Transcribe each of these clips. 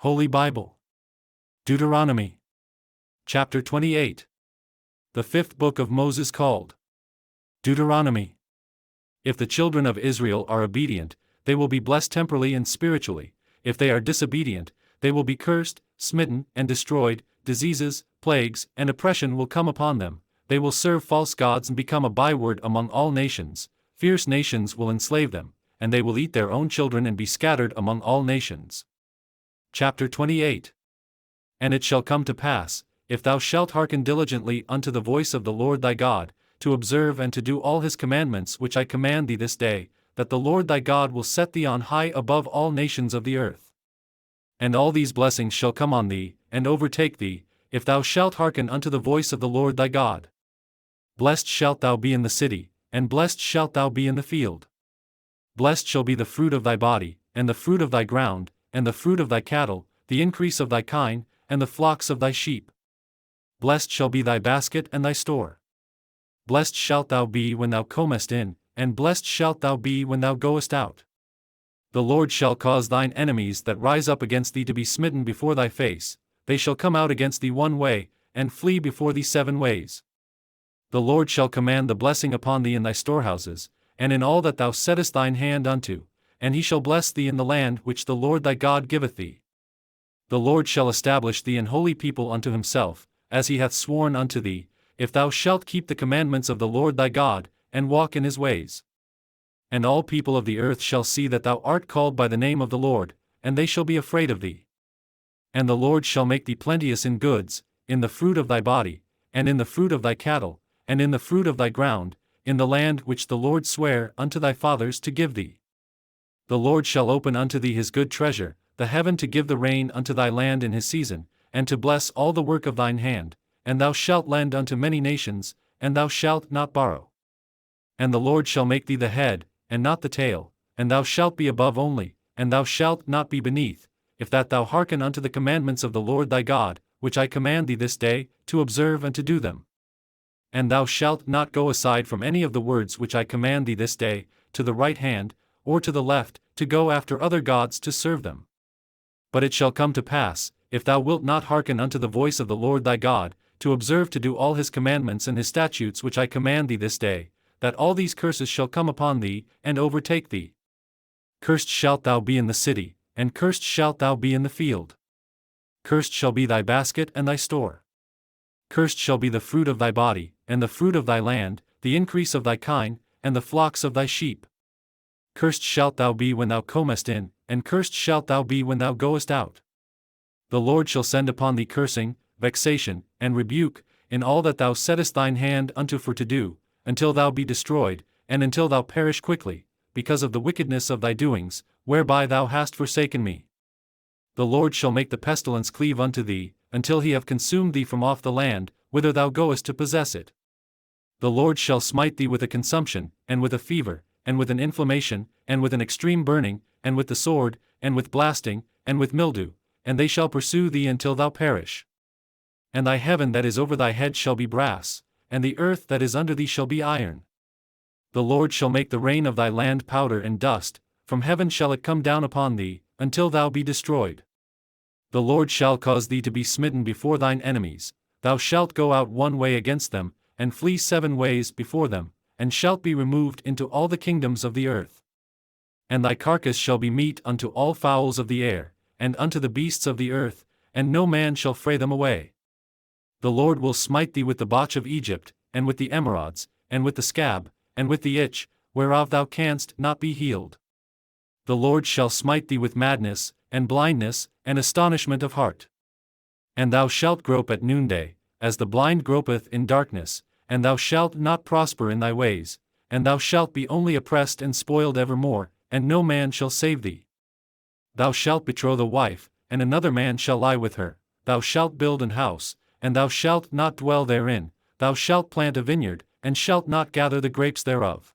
Holy Bible. Deuteronomy. Chapter 28. The fifth book of Moses called Deuteronomy. If the children of Israel are obedient, they will be blessed temporally and spiritually. If they are disobedient, they will be cursed, smitten, and destroyed. Diseases, plagues, and oppression will come upon them. They will serve false gods and become a byword among all nations. Fierce nations will enslave them, and they will eat their own children and be scattered among all nations. Chapter 28. And it shall come to pass, if thou shalt hearken diligently unto the voice of the Lord thy God, to observe and to do all his commandments which I command thee this day, that the Lord thy God will set thee on high above all nations of the earth. And all these blessings shall come on thee, and overtake thee, if thou shalt hearken unto the voice of the Lord thy God. Blessed shalt thou be in the city, and blessed shalt thou be in the field. Blessed shall be the fruit of thy body, and the fruit of thy ground, and the fruit of thy cattle, the increase of thy kine, and the flocks of thy sheep. Blessed shall be thy basket and thy store. Blessed shalt thou be when thou comest in, and blessed shalt thou be when thou goest out. The Lord shall cause thine enemies that rise up against thee to be smitten before thy face. They shall come out against thee one way, and flee before thee 7 ways. The Lord shall command the blessing upon thee in thy storehouses, and in all that thou settest thine hand unto, and he shall bless thee in the land which the Lord thy God giveth thee. The Lord shall establish thee an holy people unto himself, as he hath sworn unto thee, if thou shalt keep the commandments of the Lord thy God, and walk in his ways. And all people of the earth shall see that thou art called by the name of the Lord, and they shall be afraid of thee. And the Lord shall make thee plenteous in goods, in the fruit of thy body, and in the fruit of thy cattle, and in the fruit of thy ground, in the land which the Lord sware unto thy fathers to give thee. The Lord shall open unto thee his good treasure, the heaven to give the rain unto thy land in his season, and to bless all the work of thine hand, and thou shalt lend unto many nations, and thou shalt not borrow. And the Lord shall make thee the head, and not the tail, and thou shalt be above only, and thou shalt not be beneath, if that thou hearken unto the commandments of the Lord thy God, which I command thee this day, to observe and to do them. And thou shalt not go aside from any of the words which I command thee this day, to the right hand, or to the left, to go after other gods to serve them. But it shall come to pass, if thou wilt not hearken unto the voice of the Lord thy God, to observe to do all his commandments and his statutes which I command thee this day, that all these curses shall come upon thee, and overtake thee. Cursed shalt thou be in the city, and cursed shalt thou be in the field. Cursed shall be thy basket and thy store. Cursed shall be the fruit of thy body, and the fruit of thy land, the increase of thy kine, and the flocks of thy sheep. Cursed shalt thou be when thou comest in, and cursed shalt thou be when thou goest out. The Lord shall send upon thee cursing, vexation, and rebuke, in all that thou settest thine hand unto for to do, until thou be destroyed, and until thou perish quickly, because of the wickedness of thy doings, whereby thou hast forsaken me. The Lord shall make the pestilence cleave unto thee, until he have consumed thee from off the land, whither thou goest to possess it. The Lord shall smite thee with a consumption, and with a fever, and with an inflammation, and with an extreme burning, and with the sword, and with blasting, and with mildew, and they shall pursue thee until thou perish. And thy heaven that is over thy head shall be brass, and the earth that is under thee shall be iron. The Lord shall make the rain of thy land powder and dust, from heaven shall it come down upon thee, until thou be destroyed. The Lord shall cause thee to be smitten before thine enemies, thou shalt go out one way against them, and flee 7 ways before them, and shalt be removed into all the kingdoms of the earth. And thy carcass shall be meat unto all fowls of the air, and unto the beasts of the earth, and no man shall fray them away. The Lord will smite thee with the botch of Egypt, and with the emerods, and with the scab, and with the itch, whereof thou canst not be healed. The Lord shall smite thee with madness, and blindness, and astonishment of heart. And thou shalt grope at noonday, as the blind gropeth in darkness, and thou shalt not prosper in thy ways, and thou shalt be only oppressed and spoiled evermore, and no man shall save thee. Thou shalt betroth a wife, and another man shall lie with her. Thou shalt build an house, and thou shalt not dwell therein. Thou shalt plant a vineyard, and shalt not gather the grapes thereof.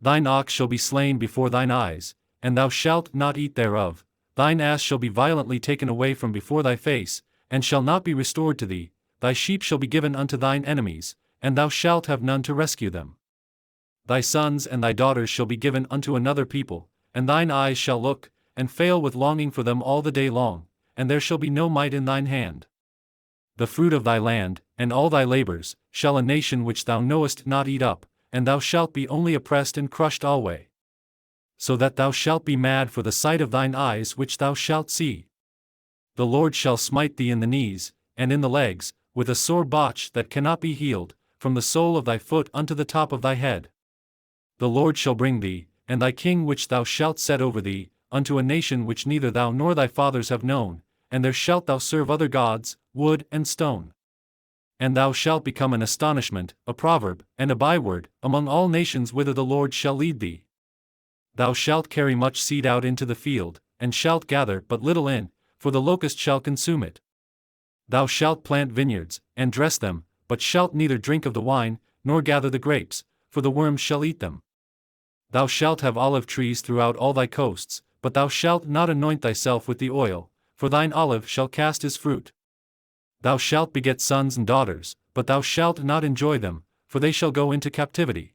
Thine ox shall be slain before thine eyes, and thou shalt not eat thereof. Thine ass shall be violently taken away from before thy face, and shall not be restored to thee. Thy sheep shall be given unto thine enemies, and thou shalt have none to rescue them. Thy sons and thy daughters shall be given unto another people, and thine eyes shall look, and fail with longing for them all the day long, and there shall be no might in thine hand. The fruit of thy land, and all thy labors, shall a nation which thou knowest not eat up, and thou shalt be only oppressed and crushed alway. So that thou shalt be mad for the sight of thine eyes which thou shalt see. The Lord shall smite thee in the knees, and in the legs, with a sore botch that cannot be healed, from the sole of thy foot unto the top of thy head. The Lord shall bring thee, and thy king which thou shalt set over thee, unto a nation which neither thou nor thy fathers have known, and there shalt thou serve other gods, wood and stone. And thou shalt become an astonishment, a proverb, and a byword, among all nations whither the Lord shall lead thee. Thou shalt carry much seed out into the field, and shalt gather but little in, for the locust shall consume it. Thou shalt plant vineyards, and dress them, but shalt neither drink of the wine, nor gather the grapes, for the worms shall eat them. Thou shalt have olive trees throughout all thy coasts, but thou shalt not anoint thyself with the oil, for thine olive shall cast his fruit. Thou shalt beget sons and daughters, but thou shalt not enjoy them, for they shall go into captivity.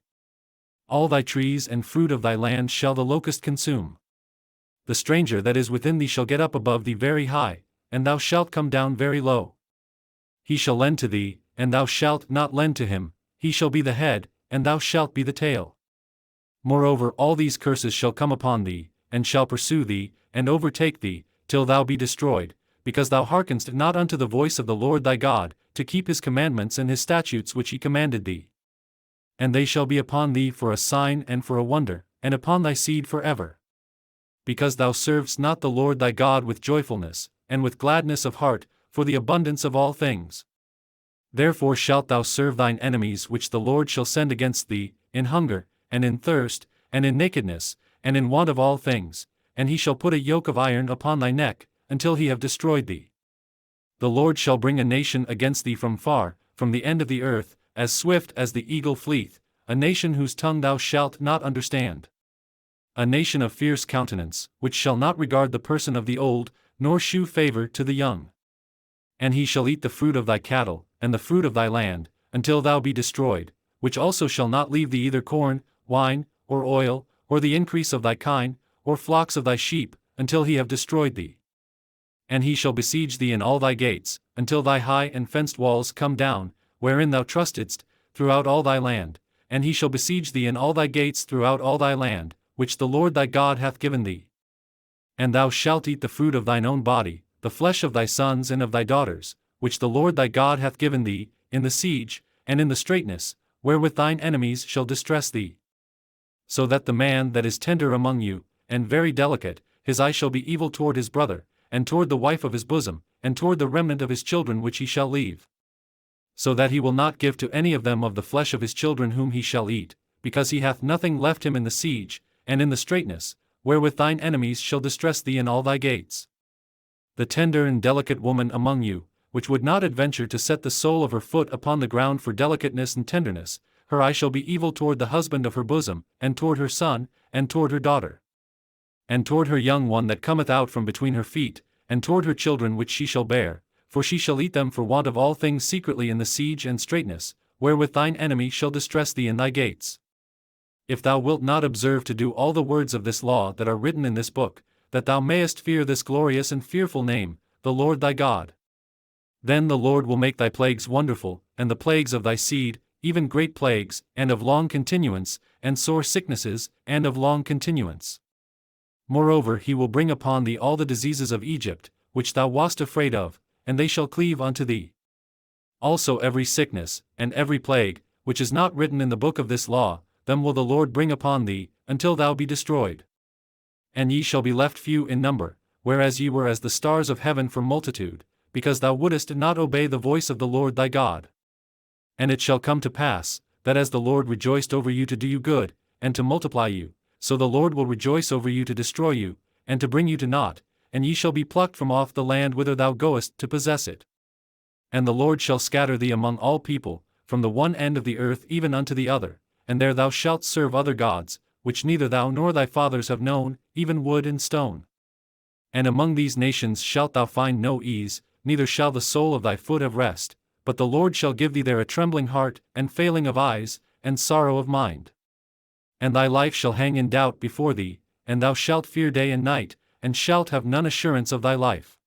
All thy trees and fruit of thy land shall the locust consume. The stranger that is within thee shall get up above thee very high, and thou shalt come down very low. He shall lend to thee, and thou shalt not lend to him, he shall be the head, and thou shalt be the tail. Moreover, all these curses shall come upon thee, and shall pursue thee, and overtake thee, till thou be destroyed, because thou hearkenest not unto the voice of the Lord thy God, to keep his commandments and his statutes which he commanded thee. And they shall be upon thee for a sign and for a wonder, and upon thy seed forever. Because thou servedst not the Lord thy God with joyfulness, and with gladness of heart, for the abundance of all things. Therefore shalt thou serve thine enemies which the Lord shall send against thee, in hunger, and in thirst, and in nakedness, and in want of all things, and he shall put a yoke of iron upon thy neck, until he have destroyed thee. The Lord shall bring a nation against thee from far, from the end of the earth, as swift as the eagle fleeth, a nation whose tongue thou shalt not understand. A nation of fierce countenance, which shall not regard the person of the old, nor shew favor to the young. And he shall eat the fruit of thy cattle, and the fruit of thy land, until thou be destroyed, which also shall not leave thee either corn, wine, or oil, or the increase of thy kine, or flocks of thy sheep, until he have destroyed thee. And he shall besiege thee in all thy gates, until thy high and fenced walls come down, wherein thou trustedst, throughout all thy land, and he shall besiege thee in all thy gates throughout all thy land, which the Lord thy God hath given thee. And thou shalt eat the fruit of thine own body, the flesh of thy sons and of thy daughters, which the Lord thy God hath given thee, in the siege, and in the straitness, wherewith thine enemies shall distress thee. So that the man that is tender among you, and very delicate, his eye shall be evil toward his brother, and toward the wife of his bosom, and toward the remnant of his children which he shall leave. So that he will not give to any of them of the flesh of his children whom he shall eat, because he hath nothing left him in the siege, and in the straitness, wherewith thine enemies shall distress thee in all thy gates. The tender and delicate woman among you, which would not adventure to set the sole of her foot upon the ground for delicateness and tenderness, her eye shall be evil toward the husband of her bosom, and toward her son, and toward her daughter. And toward her young one that cometh out from between her feet, and toward her children which she shall bear, for she shall eat them for want of all things secretly in the siege and straitness, wherewith thine enemy shall distress thee in thy gates. If thou wilt not observe to do all the words of this law that are written in this book, that thou mayest fear this glorious and fearful name, the Lord thy God. Then the Lord will make thy plagues wonderful, and the plagues of thy seed, even great plagues, and of long continuance, and sore sicknesses, and of long continuance. Moreover, he will bring upon thee all the diseases of Egypt, which thou wast afraid of, and they shall cleave unto thee. Also every sickness, and every plague, which is not written in the book of this law, them will the Lord bring upon thee, until thou be destroyed. And ye shall be left few in number, whereas ye were as the stars of heaven for multitude, because thou wouldest not obey the voice of the Lord thy God. And it shall come to pass, that as the Lord rejoiced over you to do you good, and to multiply you, so the Lord will rejoice over you to destroy you, and to bring you to naught, and ye shall be plucked from off the land whither thou goest to possess it. And the Lord shall scatter thee among all people, from the one end of the earth even unto the other, and there thou shalt serve other gods, which neither thou nor thy fathers have known, even wood and stone. And among these nations shalt thou find no ease, neither shall the sole of thy foot have rest, but the Lord shall give thee there a trembling heart, and failing of eyes, and sorrow of mind. And thy life shall hang in doubt before thee, and thou shalt fear day and night, and shalt have none assurance of thy life.